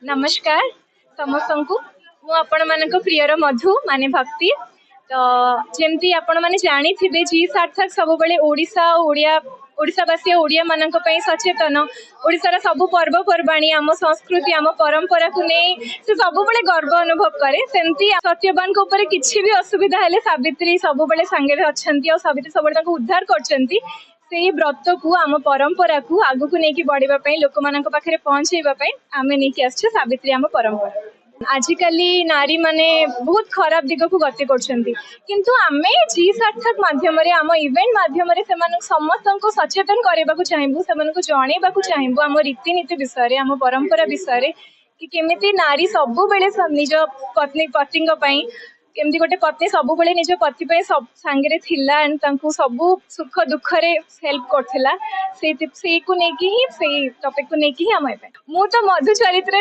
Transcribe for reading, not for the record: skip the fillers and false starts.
नमस्कार समस्तंकु मु आपण मानक प्रियर मधु माने भक्ति तो जेमती आपण माने जानी थिबे जी सार्थक सब बेले ओडिसा ओडिया ओडिसावासी ओडिया मानक पई सचेतन ओडिसार सब पर्व पर्वाणी आम संस्कृति आम परंपरा को नहीं से सब बेले गर्व अनुभव करे सेमती सत्यवान को ऊपर किछि भी असुविधा हेले सावित्री सब बेले संगे अछंती और सावित्री सब बेले उद्धार करछंती से व्रत को आम परंपरा को आगु को लेकिन बढ़ावा लोक मान पाखे पहुँचाई आम नहीं आसछे सावित्री आम परंपरा आजिकाली नारी माने बहुत खराब दिग को गति किंतु आमे जी सार्थक माध्यम आम इवेंट माध्यम समस्त को सचेतन करने को चाहबू से जनइबा चाहबू आम रीतिनीति विषय आम परंपरा विषय कि केमिति नारी सब बेले निज पत्नी पति केमती गोटे पत्नी सब बेले निज पति सब सांगे थिला एंड तांकु सब सुख दुख रे हेल्प करथिला से को नेकी ही से टॉपिक को नेकी ही हम मु तो मधु चरित्र